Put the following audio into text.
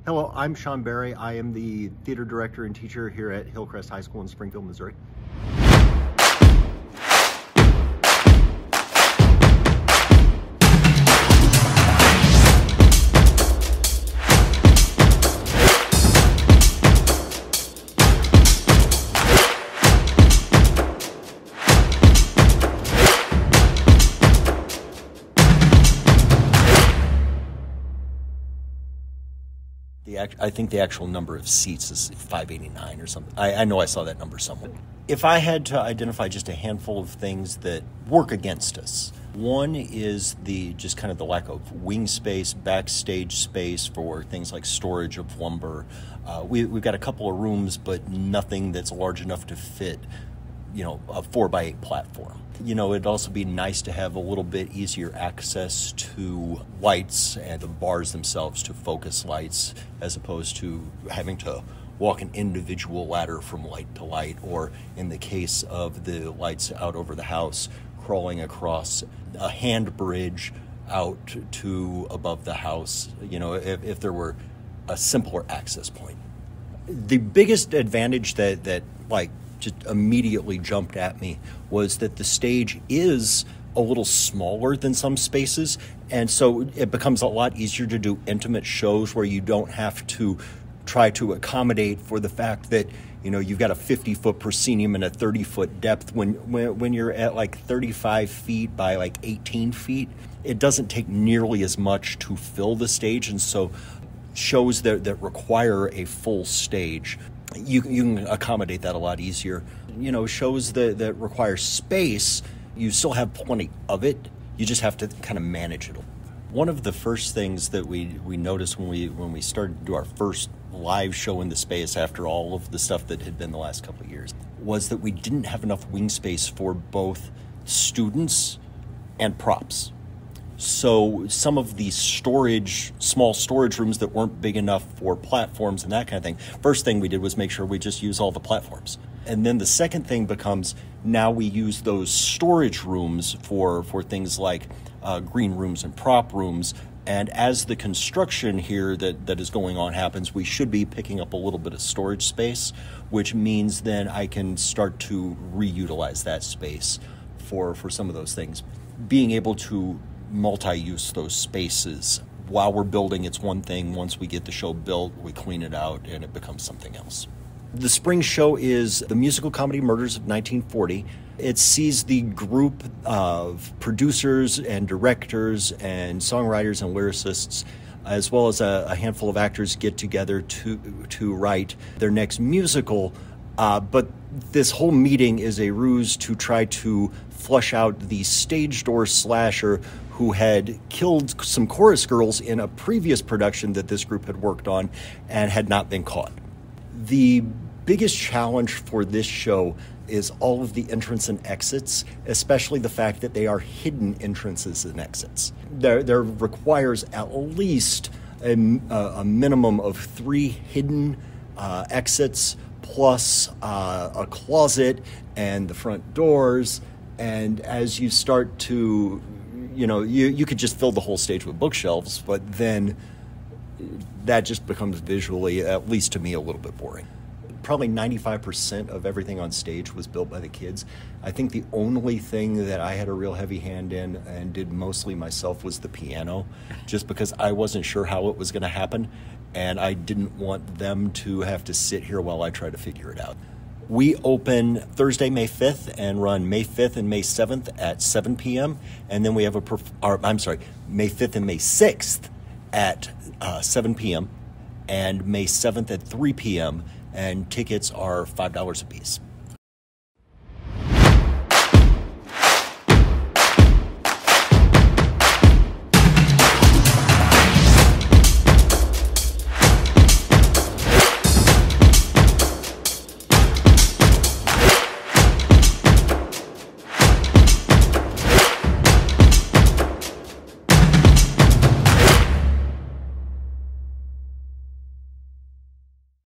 Hello, I'm Sean Barry. I am the theater director and teacher here at Hillcrest High School in Springfield, Missouri. I think the actual number of seats is 589 or something. I know I saw that number somewhere. If I had to identify just a handful of things that work against us, one is just kind of the lack of wing space, backstage space for things like storage of lumber. We've got a couple of rooms, but nothing that's large enough to fit, a 4x8 platform. It'd also be nice to have a little bit easier access to lights and the bars themselves to focus lights, as opposed to having to walk an individual ladder from light to light, or in the case of the lights out over the house, crawling across a hand bridge out to above the house, if there were a simpler access point. The biggest advantage that just immediately jumped at me was that the stage is a little smaller than some spaces, and so it becomes a lot easier to do intimate shows where you don't have to try to accommodate for the fact that you've got a 50-foot proscenium and a 30-foot depth. When you're at like 35 feet by like 18 feet, it doesn't take nearly as much to fill the stage, and so shows that require a full stage, you can accommodate that a lot easier. Shows that require space, you still have plenty of it. You just have to kind of manage it. One of the first things that we noticed when we started to do our first live show in the space after all of the stuff that had been the last couple of years was that we didn't have enough wing space for both students and props. So some of these small storage rooms that weren't big enough for platforms and that kind of thing, first thing we did was make sure we just use all the platforms. And then the second thing becomes, now we use those storage rooms for things like green rooms and prop rooms. And as the construction here that is going on happens, we should be picking up a little bit of storage space, which means then I can start to reutilize that space for some of those things. Being able to multi-use those spaces while we're building, it's one thing. Once we get the show built, we clean it out and it becomes something else. The spring show is the musical comedy Murders of 1940. It sees the group of producers and directors and songwriters and lyricists, as well as a handful of actors, get together to write their next musical. But this whole meeting is a ruse to try to flush out the stage door slasher who had killed some chorus girls in a previous production that this group had worked on and had not been caught. The biggest challenge for this show is all of the entrance and exits, especially the fact that they are hidden entrances and exits. There requires at least a minimum of 3 hidden exits, plus a closet and the front doors. And as you start to, you could just fill the whole stage with bookshelves, but then that just becomes visually, at least to me, a little bit boring. Probably 95% of everything on stage was built by the kids. I think the only thing that I had a real heavy hand in and did mostly myself was the piano, just because I wasn't sure how it was going to happen, and I didn't want them to have to sit here while I try to figure it out. We open Thursday, May 5th and run May 5th and May 7th at 7 p.m. And then we have May 5th and May 6th at 7 p.m. and May 7th at 3 p.m. And tickets are $5 a piece.